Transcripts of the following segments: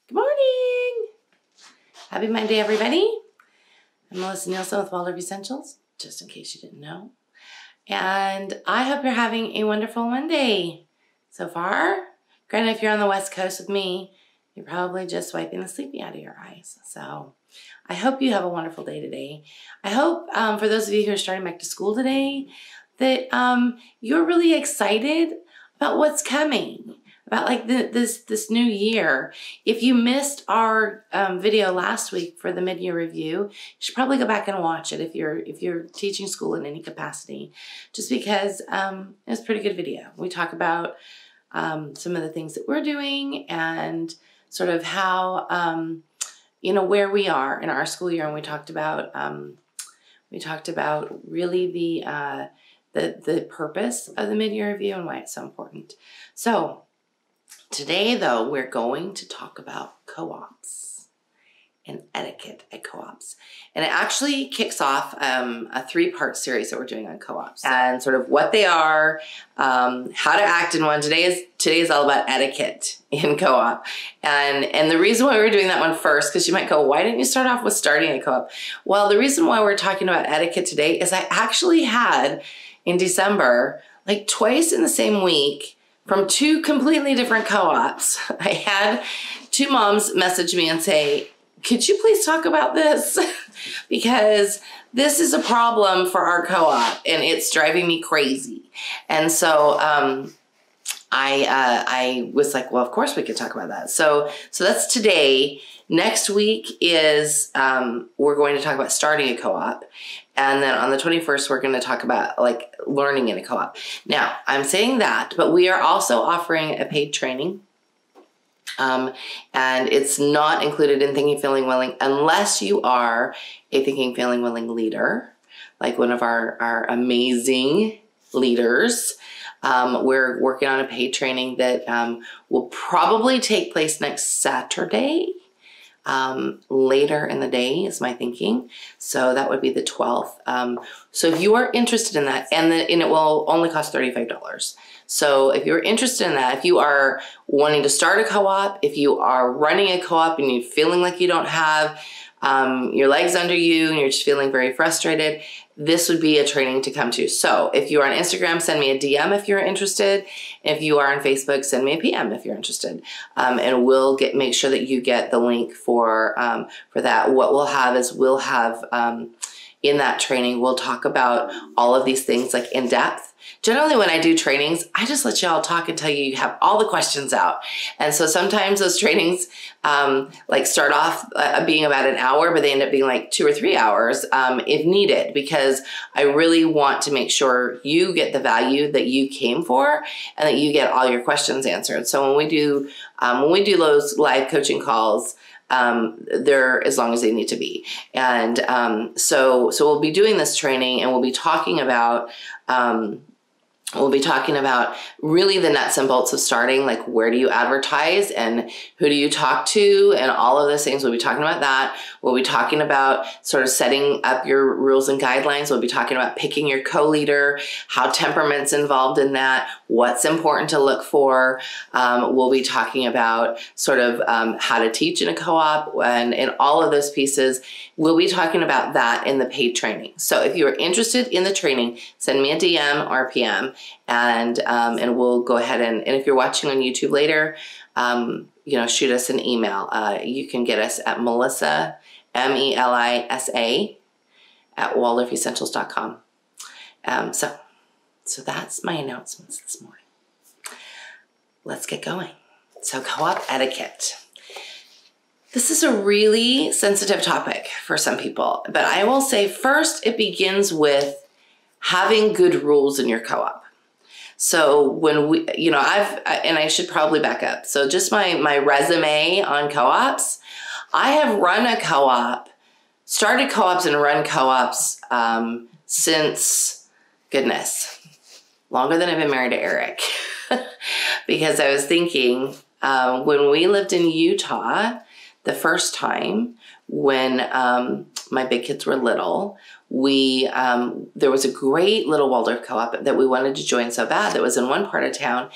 Good morning. Happy Monday, everybody. I'm Melissa Nielsen with Waldorf Essentials, just in case you didn't know. And I hope you're having a wonderful Monday so far. Granted, if you're on the West Coast with me, you're probably just wiping the sleepy out of your eyes. So I hope you have a wonderful day today. I hope for those of you who are starting back to school today that you're really excited about what's coming, about like this new year. If you missed our video last week for the mid-year review, you should probably go back and watch it if you're teaching school in any capacity, just because it was a pretty good video. We talk about some of the things that we're doing and sort of how where we are in our school year, and we talked about really the purpose of the mid-year review and why it's so important. So today, though, we're going to talk about co-ops and etiquette at co-ops. And it actually kicks off a three-part series that we're doing on co-ops and sort of what they are, how to act in one. Today is all about etiquette in co-op. And the reason why we're doing that one first, because you might go, why didn't you start off with starting a co-op? Well, the reason why we're talking about etiquette today is I actually had in December, like twice in the same week, from two completely different co-ops, I had two moms message me and say, could you please talk about this? Because this is a problem for our co-op and it's driving me crazy. And so I was like, well, of course we could talk about that. So that's today. Next week is we're going to talk about starting a co-op. And then on the 21st, we're going to talk about like learning in a co-op. Now, I'm saying that, but we are also offering a paid training. And it's not included in Thinking, Feeling, Willing unless you are a Thinking, Feeling, Willing leader, like one of our amazing leaders. We're working on a paid training that will probably take place next Saturday. Later in the day is my thinking. So that would be the 12th. So if you are interested in that, and it will only cost $35. So if you're interested in that, if you are wanting to start a co-op, if you are running a co-op and you're feeling like you don't have your legs under you and you're just feeling very frustrated, this would be a training to come to. So if you are on Instagram, send me a DM if you're interested. If you are on Facebook, send me a PM if you're interested. And we'll make sure that you get the link for that. What we'll have is in that training, we'll talk about all of these things like in depth. Generally, when I do trainings, I just let y'all talk until you have all the questions out. And so sometimes those trainings like start off being about an hour, but they end up being like 2 or 3 hours if needed, because I really want to make sure you get the value that you came for and that you get all your questions answered. So when we do those live coaching calls, they're as long as they need to be. And so we'll be doing this training, and we'll be talking about really the nuts and bolts of starting, like where do you advertise and who do you talk to and all of those things. We'll be talking about that. We'll be talking about sort of setting up your rules and guidelines. We'll be talking about picking your co-leader, how temperament's involved in that, what's important to look for. We'll be talking about sort of how to teach in a co-op and all of those pieces. We'll be talking about that in the paid training. So if you are interested in the training, send me a DM or PM, and we'll go ahead and if you're watching on YouTube later, shoot us an email. You can get us at Melissa, MELISA, at WaldorfEssentials.com. So that's my announcements this morning. Let's get going. So co-op etiquette. This is a really sensitive topic for some people, but I will say first it begins with having good rules in your co-op. So when I should probably back up. So just my resume on co-ops, I have run a co-op, started co-ops and run co-ops since, goodness, longer than I've been married to Eric. Because I was thinking, when we lived in Utah the first time, when my big kids were little, there was a great little Waldorf co-op that we wanted to join so bad that was in one part of town.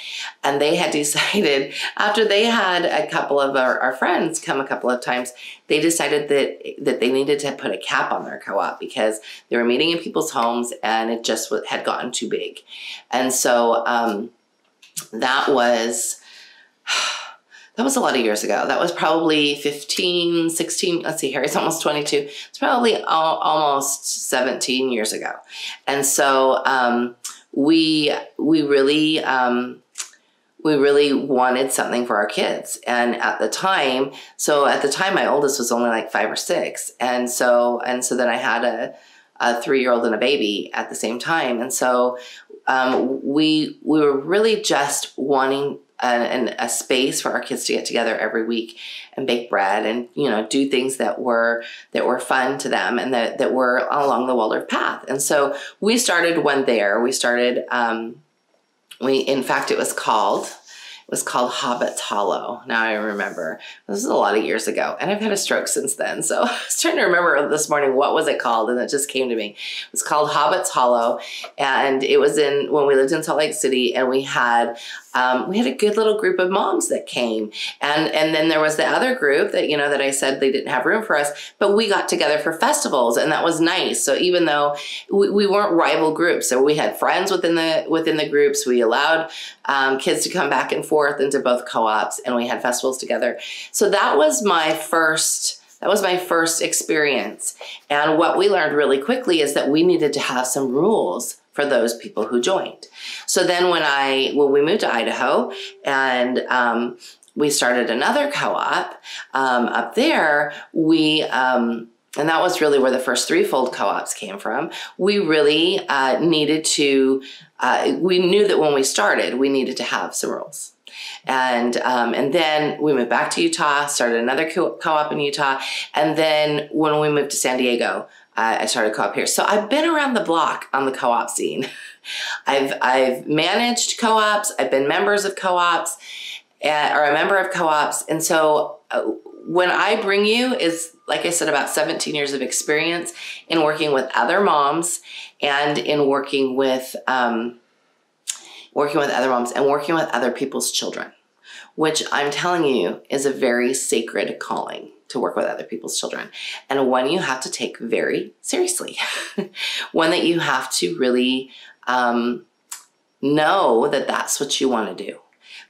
And they had decided, after they had a couple of our friends come a couple of times, they decided that they needed to put a cap on their co-op because they were meeting in people's homes and it just had gotten too big. And so that was a lot of years ago. That was probably 15, 16, let's see, Harry's almost 22. It's probably almost 17 years ago. And so we really wanted something for our kids. And at the time, my oldest was only like 5 or 6. And so then I had a 3-year-old and a baby at the same time. And so we were really just wanting a space for our kids to get together every week and bake bread and, do things that were fun to them and that were along the Waldorf path. And so we started one there. We started, in fact, it was called Hobbit's Hollow. Now I remember. This is a lot of years ago, and I've had a stroke since then. So I was trying to remember this morning what was it called, and it just came to me. It was called Hobbit's Hollow, and it was when we lived in Salt Lake City, and we had a good little group of moms that came, and then there was the other group that that I said they didn't have room for us, but we got together for festivals, and that was nice. So even though we weren't rival groups, so we had friends within the groups, we allowed kids to come back and forth into both co-ops, and we had festivals together. So that was my first experience. And what we learned really quickly is that we needed to have some rules for those people who joined. So then when we moved to Idaho and we started another co-op up there, and that was really where the first threefold co-ops came from. We really needed to, we knew that when we started, we needed to have some rules. And then we moved back to Utah, started another co-op in Utah. And then when we moved to San Diego, I started a co-op here. So I've been around the block on the co-op scene. I've managed co-ops. I've been members of co-ops or a member of co-ops. And so when I bring you is, like I said, about 17 years of experience in working with other moms and in working with other moms and working with other people's children, which I'm telling you is a very sacred calling, to work with other people's children, and one you have to take very seriously. One that you have to really know that that's what you want to do,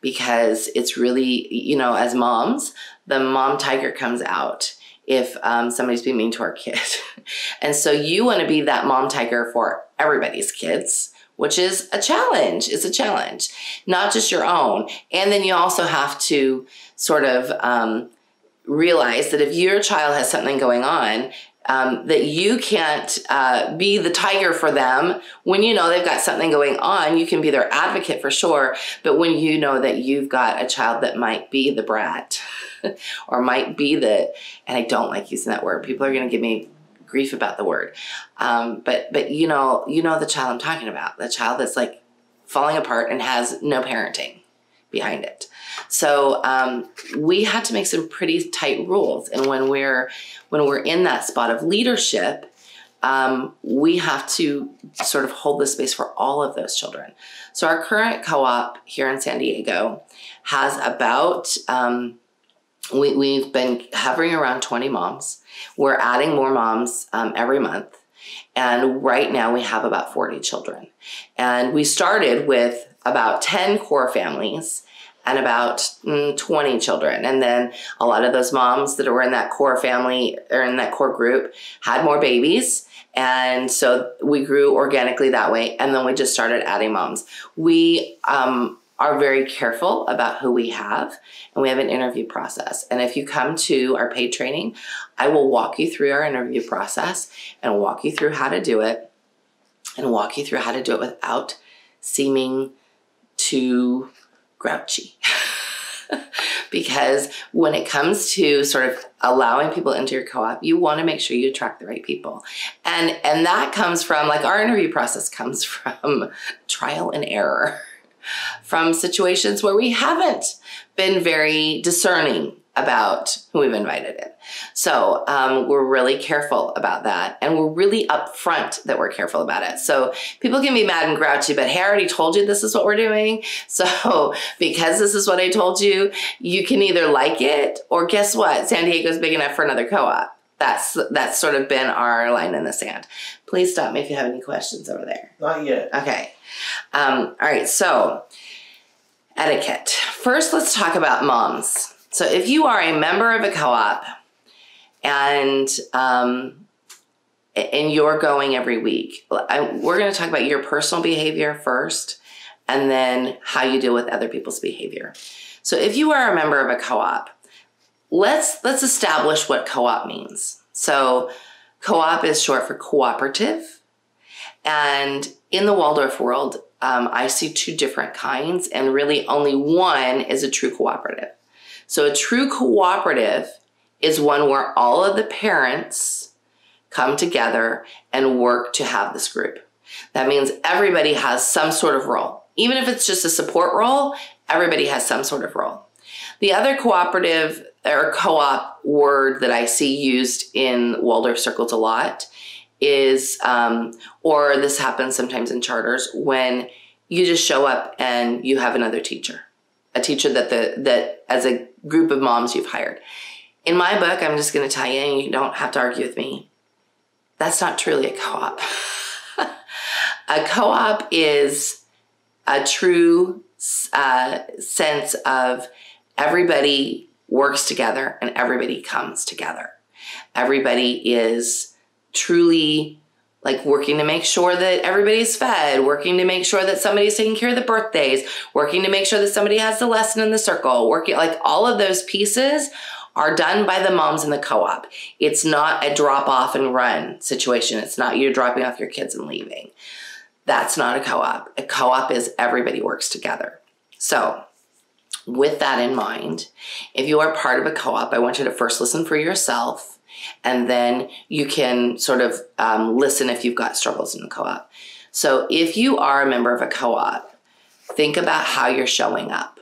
because it's really, as moms, the mom tiger comes out if somebody's being mean to our kid. And so you want to be that mom tiger for everybody's kids, which is a challenge. It's a challenge, not just your own. And then you also have to sort of realize that if your child has something going on, that you can't be the tiger for them when you know they've got something going on. You can be their advocate for sure, but when you know that you've got a child that might be the brat or might be and I don't like using that word. People are going to give me grief about the word. But you know the child I'm talking about, the child that's like falling apart and has no parenting behind it. So we had to make some pretty tight rules. And when we're in that spot of leadership, we have to sort of hold the space for all of those children. So our current co-op here in San Diego has about, we've been hovering around 20 moms. We're adding more moms every month. And right now we have about 40 children. And we started with about 10 core families and about 20 children. And then a lot of those moms that were in that core family or in that core group had more babies. And so we grew organically that way. And then we just started adding moms. We are very careful about who we have, and we have an interview process. And if you come to our paid training, I will walk you through our interview process and walk you through how to do it and walk you through how to do it without seeming too grouchy. Because when it comes to sort of allowing people into your co-op, you want to make sure you attract the right people. And that comes from, like, our interview process comes from trial and error, from situations where we haven't been very discerning about who we've invited in. So we're really careful about that. And we're really upfront that we're careful about it. So people can be mad and grouchy, but hey, I already told you this is what we're doing. So because this is what I told you, you can either like it or guess what? San Diego's big enough for another co-op. That's sort of been our line in the sand. Please stop me if you have any questions over there. Not yet. Okay. All right. So etiquette. First, let's talk about moms. So if you are a member of a co-op and you're going every week, we're going to talk about your personal behavior first and then how you deal with other people's behavior. So if you are a member of a co-op, let's establish what co-op means. So co-op is short for cooperative. And in the Waldorf world, I see two different kinds, and really only one is a true cooperative. So a true cooperative is one where all of the parents come together and work to have this group. That means everybody has some sort of role. Even if it's just a support role, everybody has some sort of role. The other cooperative or co-op word that I see used in Waldorf circles a lot is, or this happens sometimes in charters, when you just show up and you have another teacher, a teacher that as a group of moms you've hired. In my book, I'm just going to tell you, and you don't have to argue with me, that's not truly a co-op. A co-op is a true sense of everybody works together and everybody comes together. Everybody is truly like working to make sure that everybody's fed, working to make sure that somebody's taking care of the birthdays, working to make sure that somebody has the lesson in the circle, working, like all of those pieces are done by the moms in the co-op. It's not a drop off and run situation. It's not you're dropping off your kids and leaving. That's not a co-op. A co-op is everybody works together. So with that in mind, if you are part of a co-op, I want you to first listen for yourself, and then you can sort of listen if you've got struggles in the co-op. So if you are a member of a co-op, think about how you're showing up.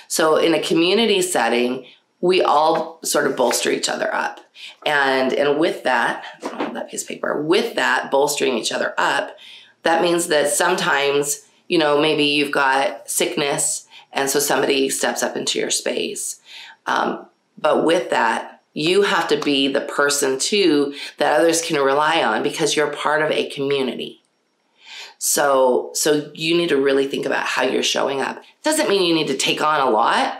So in a community setting, we all sort of bolster each other up. And with that, that piece of paper, with that bolstering each other up, that means that sometimes, maybe you've got sickness, and so somebody steps up into your space. But with that, you have to be the person too that others can rely on because you're part of a community. So you need to really think about how you're showing up. Doesn't mean you need to take on a lot.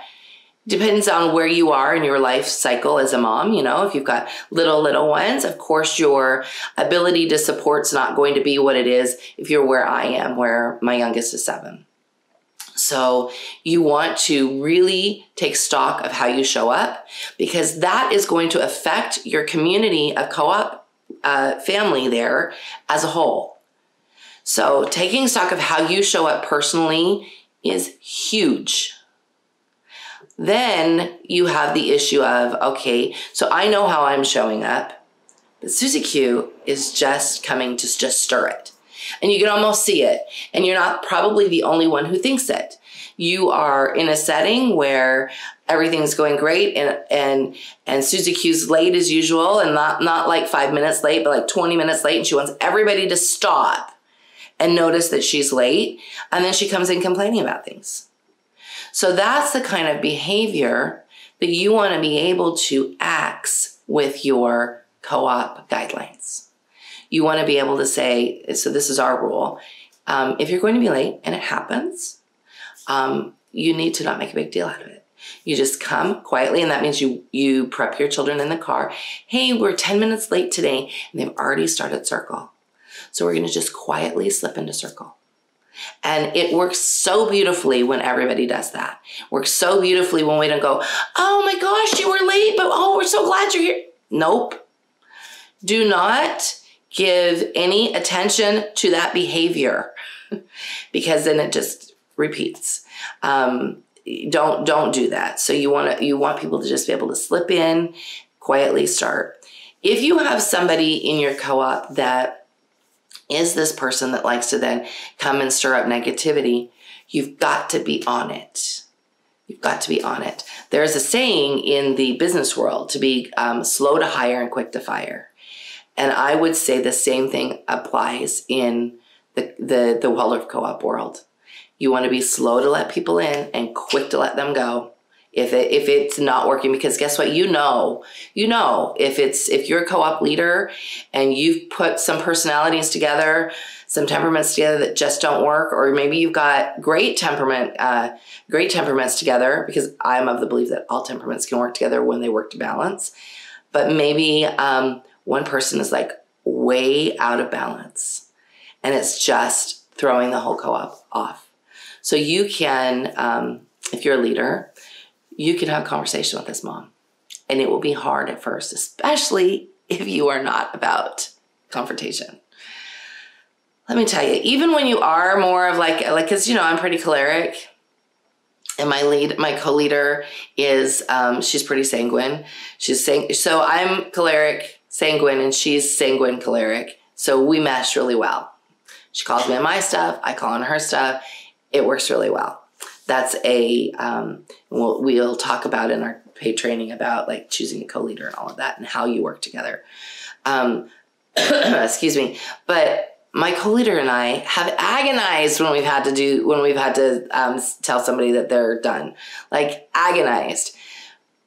Depends on where you are in your life cycle as a mom. If you've got little ones, of course your ability to support's not going to be what it is if you're where I am, where my youngest is 7. So you want to really take stock of how you show up, because that is going to affect your community of co-op family there as a whole. So taking stock of how you show up personally is huge. Then you have the issue of, okay, so I know how I'm showing up, but Susie Q is just coming to just stir it. And you can almost see it. And you're not probably the only one who thinks it. You are in a setting where everything's going great and Susie Q's late as usual, and not like 5 minutes late, but like 20 minutes late. And she wants everybody to stop and notice that she's late. And then she comes in complaining about things. So that's the kind of behavior that you want to be able to axe with your co-op guidelines. You want to be able to say, so this is our rule. If you're going to be late, and it happens, you need to not make a big deal out of it. You just come quietly, and that means you prep your children in the car. Hey, we're 10 minutes late today, and they've already started circle. So we're going to just quietly slip into circle. And it works so beautifully when everybody does that. Works so beautifully when we don't go, oh my gosh, you were late, but oh, we're so glad you're here. Nope. Do not give any attention to that behavior because then it just repeats. Don't do that. So you want people to just be able to slip in, quietly start. If you have somebody in your co-op that is this person that likes to then come and stir up negativity, you've got to be on it. You've got to be on it. There's a saying in the business world to be slow to hire and quick to fire. And I would say the same thing applies in the Waldorf co-op world. You want to be slow to let people in and quick to let them go if it's not working, because guess what? You know, if you're a co-op leader and you've put some personalities together, some temperaments together that just don't work, or maybe you've got great temperaments together, because I'm of the belief that all temperaments can work together when they work to balance. But maybe one person is like way out of balance and it's just throwing the whole co-op off. So you can, if you're a leader, you can have a conversation with this mom, and it will be hard at first, especially if you are not about confrontation. Let me tell you, even when you are more of like, cause you know, I'm pretty choleric, and my co-leader is, she's pretty sanguine. So I'm choleric, sanguine, and she's sanguine choleric. So we mesh really well. She calls me on my stuff, I call on her stuff. It works really well. That's we'll talk about in our paid training about like choosing a co-leader and all of that and how you work together. Excuse me. But my co-leader and I have agonized when we've had to tell somebody that they're done, like agonized.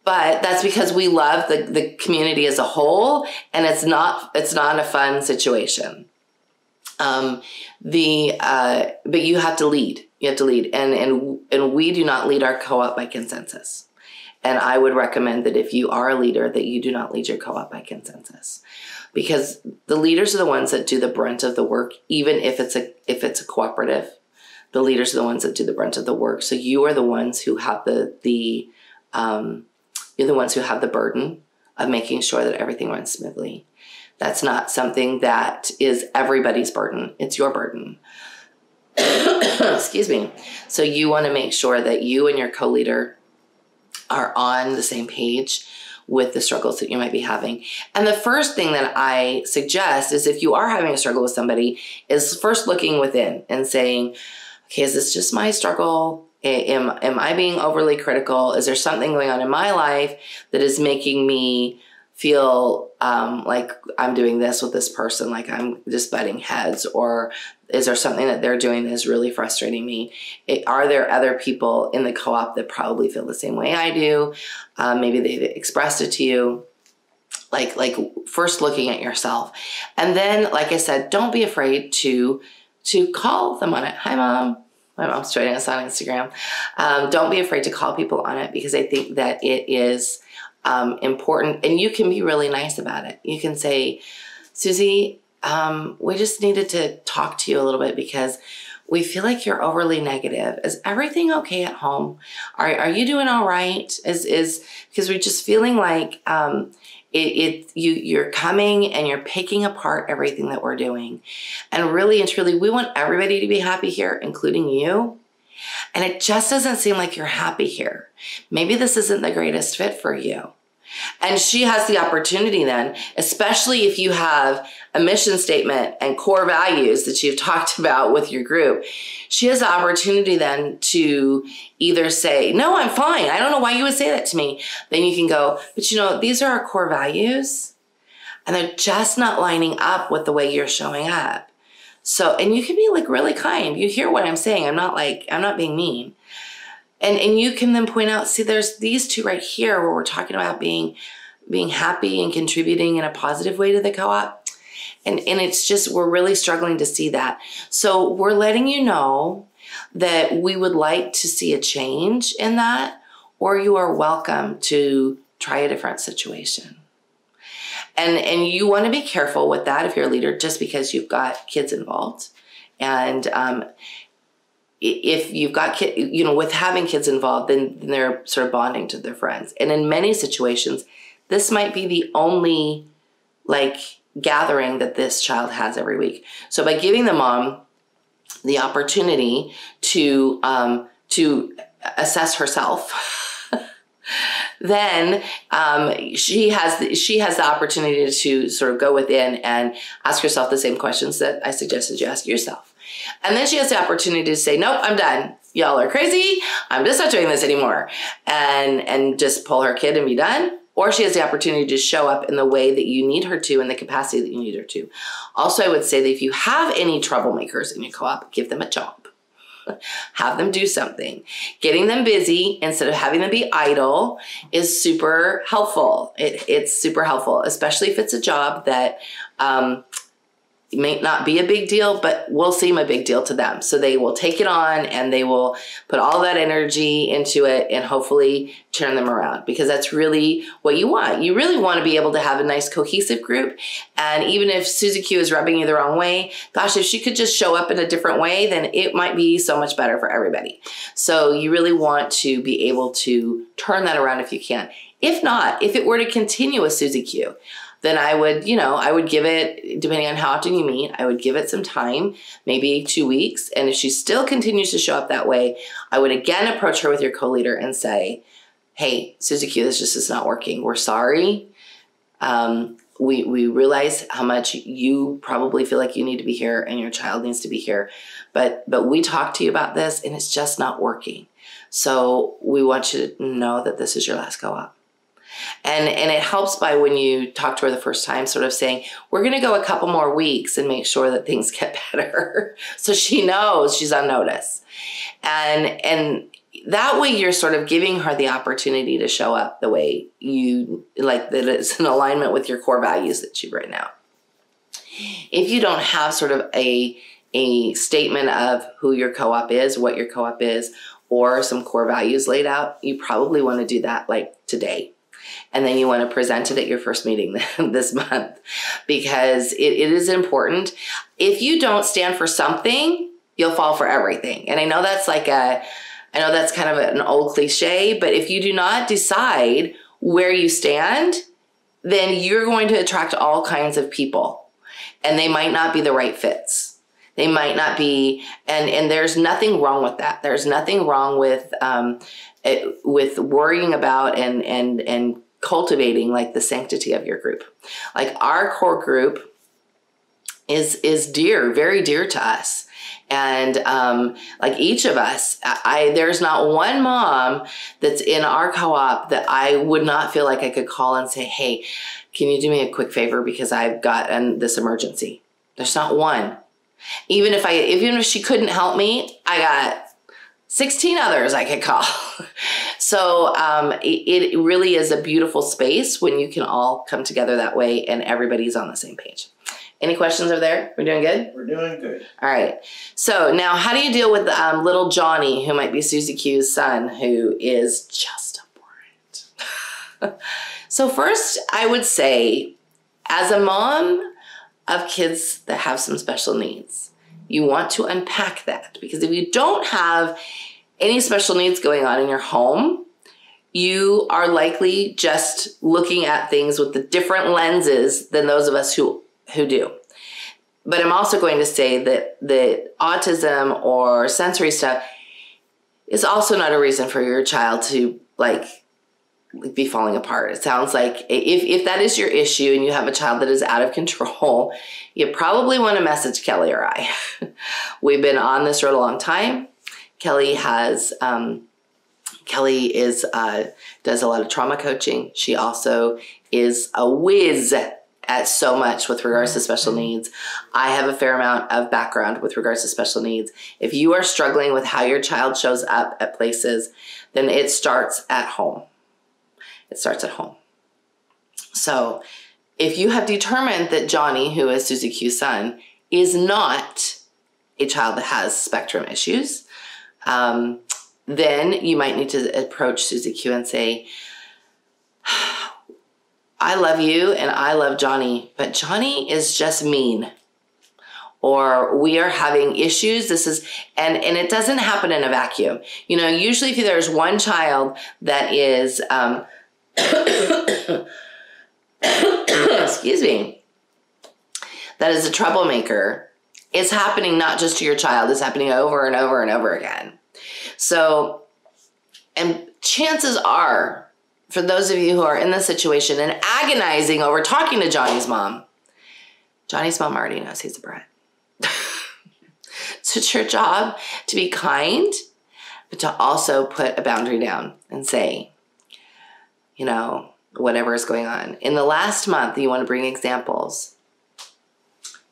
But that's because we love the community as a whole, and it's not a fun situation. But you have to lead. You have to lead, and we do not lead our co-op by consensus. And I would recommend that if you are a leader, that you do not lead your co-op by consensus, because the leaders are the ones that do the brunt of the work, even if it's a cooperative. The leaders are the ones that do the brunt of the work. So you are the ones who have you're the ones who have the burden of making sure that everything runs smoothly. That's not something that is everybody's burden. It's your burden. Excuse me. So you want to make sure that you and your co-leader are on the same page with the struggles that you might be having. And the first thing that I suggest is, if you are having a struggle with somebody, is first looking within and saying, okay, is this just my struggle? Am I being overly critical? Is there something going on in my life that is making me feel like I'm doing this with this person, like I'm just butting heads? Or is there something that they're doing that is really frustrating me? Are there other people in the co-op that probably feel the same way I do? Maybe they've expressed it to you. Like first looking at yourself. And then, like I said, don't be afraid to call them on it. Hi, Mom. My mom's joining us on Instagram. Don't be afraid to call people on it, because I think that it is important, and you can be really nice about it. You can say, Susie, we just needed to talk to you a little bit because we feel like you're overly negative. Is everything okay at home? Are you doing all right? Is because we're just feeling like you're coming and you're picking apart everything that we're doing. And really and truly, we want everybody to be happy here, including you. And it just doesn't seem like you're happy here. Maybe this isn't the greatest fit for you. And she has the opportunity then, especially if you have a mission statement and core values that you've talked about with your group, she has the opportunity then to either say, no, I'm fine. I don't know why you would say that to me. Then you can go, but you know, these are our core values and they're just not lining up with the way you're showing up. So, and you can be like really kind. You hear what I'm saying. I'm not being mean. And you can then point out, see, there's these two right here where we're talking about being happy and contributing in a positive way to the co-op. And it's just, we're really struggling to see that. So we're letting you know that we would like to see a change in that, or you are welcome to try a different situation. And you want to be careful with that if you're a leader, just because you've got kids involved. And if you've got kids, you know, with having kids involved, then they're sort of bonding to their friends. And in many situations, this might be the only like gathering that this child has every week. So by giving the mom the opportunity to assess herself, then she has the opportunity to sort of go within and ask herself the same questions that I suggested you ask yourself. And then she has the opportunity to say, nope, I'm done. Y'all are crazy. I'm just not doing this anymore. And just pull her kid and be done. Or she has the opportunity to show up in the way that you need her to, in the capacity that you need her to. Also, I would say that if you have any troublemakers in your co-op, give them a job. Have them do something. Getting them busy instead of having them be idle is super helpful. It's super helpful, especially if it's a job that may not be a big deal, but will seem a big deal to them. So they will take it on and they will put all that energy into it and hopefully turn them around, because that's really what you want. You really want to be able to have a nice cohesive group. And even if Susie Q is rubbing you the wrong way, gosh, if she could just show up in a different way, then it might be so much better for everybody. So you really want to be able to turn that around if you can. If not, if it were to continue with Susie Q, then I would give it, depending on how often you meet, I would give it some time, maybe 2 weeks. And if she still continues to show up that way, I would again approach her with your co-leader and say, hey, Susie Q, this just is not working. We're sorry. We realize how much you probably feel like you need to be here and your child needs to be here. But we talked to you about this and it's just not working. So we want you to know that this is your last co-op. And it helps by when you talk to her the first time, sort of saying, we're going to go a couple more weeks and make sure that things get better. So she knows she's on notice. And that way you're sort of giving her the opportunity to show up the way you like, that it's in alignment with your core values that you've written out. If you don't have sort of a statement of who your co-op is, what your co-op is, or some core values laid out, you probably want to do that like today. And then you want to present it at your first meeting this month, because it is important. If you don't stand for something, you'll fall for everything. And I know that's kind of an old cliche, but if you do not decide where you stand, then you're going to attract all kinds of people, and they might not be the right fits. They might not be, and there's nothing wrong with that. There's nothing wrong with worrying about and cultivating like the sanctity of your group. Like our core group is very dear to us. And like each of us, there's not one mom that's in our co-op that I would not feel like I could call and say, hey, can you do me a quick favor because I've got this emergency? There's not one. Even if she couldn't help me, I got 16 others I could call. So it really is a beautiful space when you can all come together that way and everybody's on the same page. Any questions over there? We're doing good? We're doing good. All right. So now how do you deal with little Johnny, who might be Susie Q's son, who is just abhorrent? So first, I would say, as a mom of kids that have some special needs, you want to unpack that, because if you don't have any special needs going on in your home, you are likely just looking at things with the different lenses than those of us who do. But I'm also going to say that autism or sensory stuff is also not a reason for your child to be falling apart. It sounds like if that is your issue and you have a child that is out of control, you probably want to message Kelly or I. We've been on this road a long time. Kelly does a lot of trauma coaching. She also is a whiz at so much with regards to special needs. I have a fair amount of background with regards to special needs. If you are struggling with how your child shows up at places, then it starts at home. It starts at home. So if you have determined that Johnny, who is Susie Q's son, is not a child that has spectrum issues, then you might need to approach Susie Q and say, I love you and I love Johnny, but Johnny is just mean. Or we are having issues. And it doesn't happen in a vacuum. You know, usually if there's one child that is, excuse me, that is a troublemaker, it's happening not just to your child, it's happening over and over and over again. So, and chances are, for those of you who are in this situation and agonizing over talking to Johnny's mom already knows he's a brat. So it's your job to be kind, but to also put a boundary down and say, you know, whatever is going on. In the last month, you want to bring examples.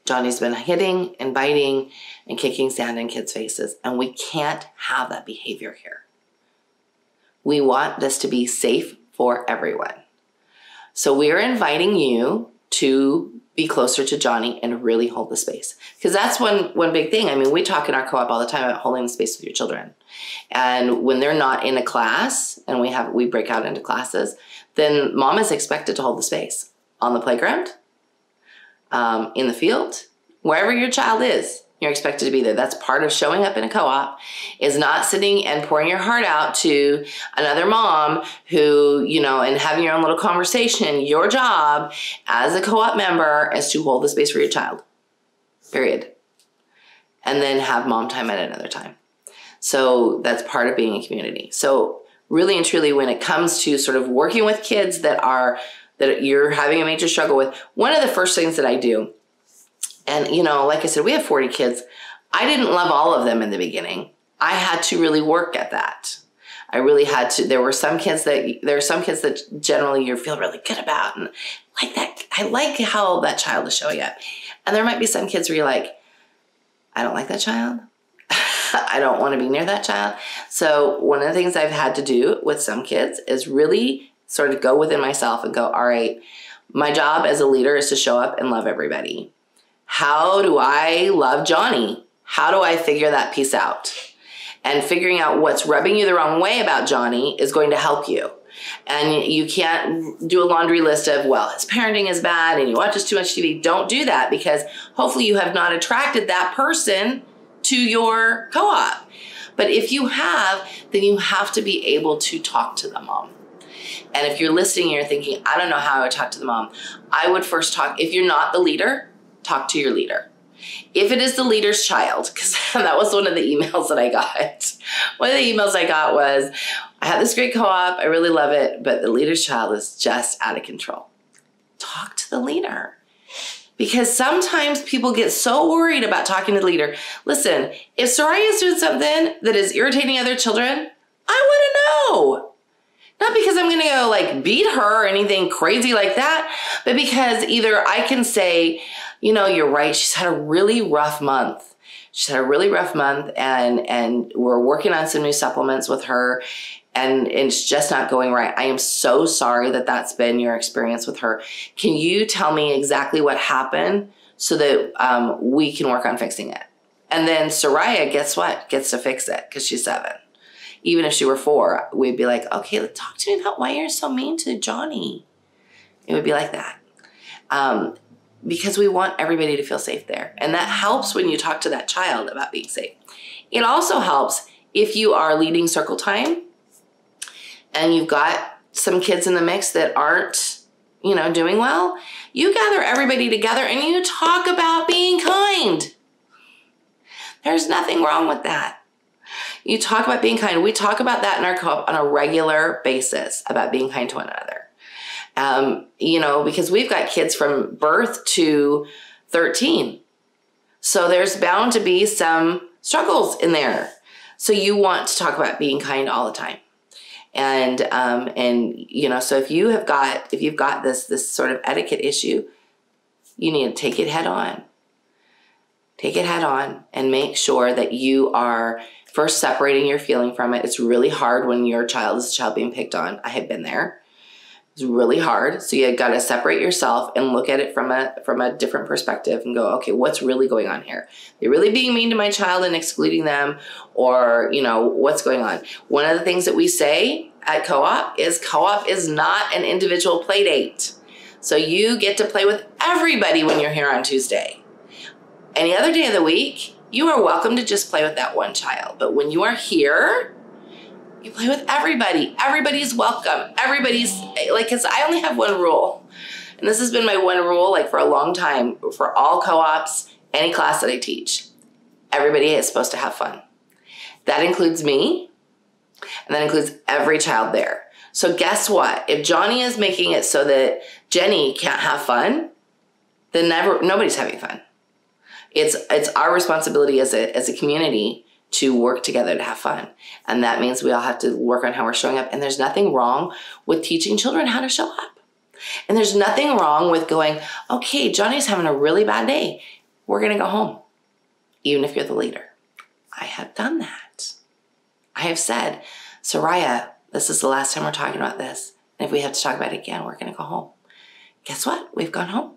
Johnny's been hitting and biting and kicking sand in kids' faces, and we can't have that behavior here. We want this to be safe for everyone. So we're inviting you to be closer to Johnny and really hold the space. Because that's one big thing. I mean, we talk in our co-op all the time about holding the space with your children. And when they're not in a class and we break out into classes, then mom is expected to hold the space on the playground, in the field, wherever your child is. You're expected to be there. That's part of showing up in a co-op, is not sitting and pouring your heart out to another mom who, you know, and having your own little conversation. Your job as a co-op member is to hold the space for your child, period. And then have mom time at another time. So that's part of being a community. So really and truly, when it comes to sort of working with kids that you're having a major struggle with, one of the first things that I do, and, you know, like I said, we have 40 kids. I didn't love all of them in the beginning. I had to really work at that. I really had to. There are some kids that generally you feel really good about. And like that, I like how that child is showing up. And there might be some kids where you're like, I don't like that child. I don't want to be near that child. So one of the things I've had to do with some kids is really sort of go within myself and go, all right, my job as a leader is to show up and love everybody. How do I love Johnny? How do I figure that piece out? And figuring out what's rubbing you the wrong way about Johnny is going to help you. And you can't do a laundry list of, well, his parenting is bad and he watches too much TV. Don't do that, because hopefully you have not attracted that person to your co-op. But if you have, then you have to be able to talk to the mom. And if you're listening and you're thinking, I don't know how I would talk to the mom, I would first talk, if you're not the leader, talk to your leader. If it is the leader's child, because that was one of the emails that I got. One of the emails I got was, I have this great co-op, I really love it, but the leader's child is just out of control. Talk to the leader. Because sometimes people get so worried about talking to the leader. Listen, if Soraya is doing something that is irritating other children, I want to know. Not because I'm going to go like beat her or anything crazy like that, but because either I can say, you know, you're right, she's had a really rough month. She's had a really rough month, and we're working on some new supplements with her, and it's just not going right. I am so sorry that that's been your experience with her. Can you tell me exactly what happened so that we can work on fixing it? And then Soraya, guess what? Gets to fix it because she's 7. Even if she were 4, we'd be like, okay, talk to me about why you're so mean to Johnny. It would be like that. Because we want everybody to feel safe there. And that helps when you talk to that child about being safe. It also helps if you are leading circle time and you've got some kids in the mix that aren't, you know, doing well. You gather everybody together and you talk about being kind. There's nothing wrong with that. You talk about being kind. We talk about that in our co-op on a regular basis, about being kind to one another. You know, because we've got kids from birth to 13. So there's bound to be some struggles in there. So you want to talk about being kind all the time. And you know, so if you've got this sort of etiquette issue, you need to take it head on. Take it head on and make sure that you are first separating your feeling from it. It's really hard when your child is a child being picked on. I have been there. It's really hard. So you got to separate yourself and look at it from a different perspective and go, okay, what's really going on here? They're really being mean to my child and excluding them, or, you know, what's going on? One of the things that we say at co-op is not an individual play date. So you get to play with everybody when you're here on Tuesday. Any other day of the week, you are welcome to just play with that one child. But when you are here, you play with everybody. Everybody's welcome. Everybody's like, because I only have one rule. And this has been my one rule like for a long time for all co-ops, any class that I teach. Everybody is supposed to have fun. That includes me, and that includes every child there. So guess what? If Johnny is making it so that Jenny can't have fun, then nobody's having fun. It's our responsibility as a community to work together to have fun. And that means we all have to work on how we're showing up. And there's nothing wrong with teaching children how to show up. And there's nothing wrong with going, okay, Johnny's having a really bad day. We're going to go home, even if you're the leader. I have done that. I have said, Soraya, this is the last time we're talking about this. And if we have to talk about it again, we're going to go home. Guess what? We've gone home.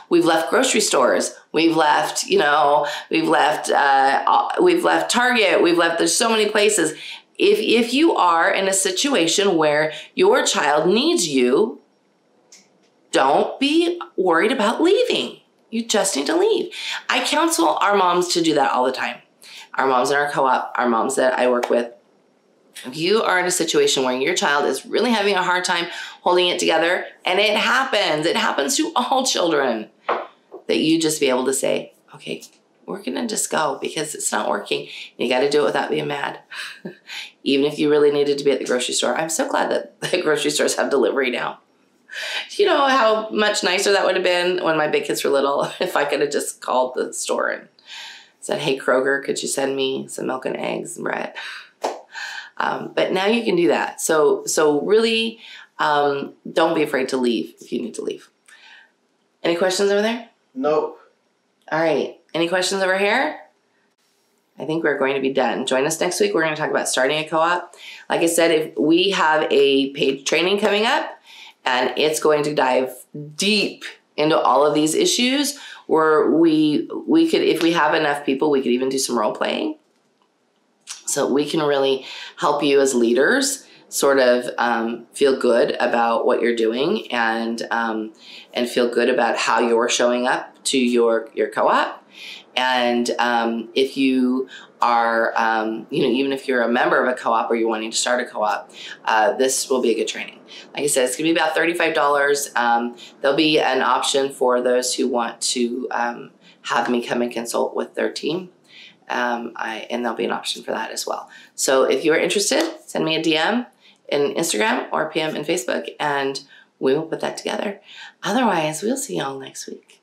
We've left grocery stores. We've left, we've left Target. There's so many places. If you are in a situation where your child needs you, don't be worried about leaving. You just need to leave. I counsel our moms to do that all the time. Our moms in our co-op, our moms that I work with. If you are in a situation where your child is really having a hard time holding it together, and it happens to all children, that you just be able to say, okay, we're going to just go because it's not working. You got to do it without being mad. Even if you really needed to be at the grocery store. I'm so glad that the grocery stores have delivery now. You know how much nicer that would have been when my big kids were little if I could have just called the store and said, hey, Kroger, could you send me some milk and eggs and bread? But now you can do that. So really, don't be afraid to leave if you need to leave. Any questions over there? Nope. All right. Any questions over here? I think we're going to be done. Join us next week. We're going to talk about starting a co-op. Like I said, if we have a paid training coming up, and it's going to dive deep into all of these issues, where we could, if we have enough people, we could even do some role playing. So we can really help you as leaders sort of feel good about what you're doing and feel good about how you're showing up to your co-op. And if you are, even if you're a member of a co-op or you're wanting to start a co-op, this will be a good training. Like I said, it's going to be about $35. There'll be an option for those who want to have me come and consult with their team. And there'll be an option for that as well. So if you're interested, send me a DM in Instagram or PM in Facebook, and we will put that together. Otherwise, we'll see y'all next week.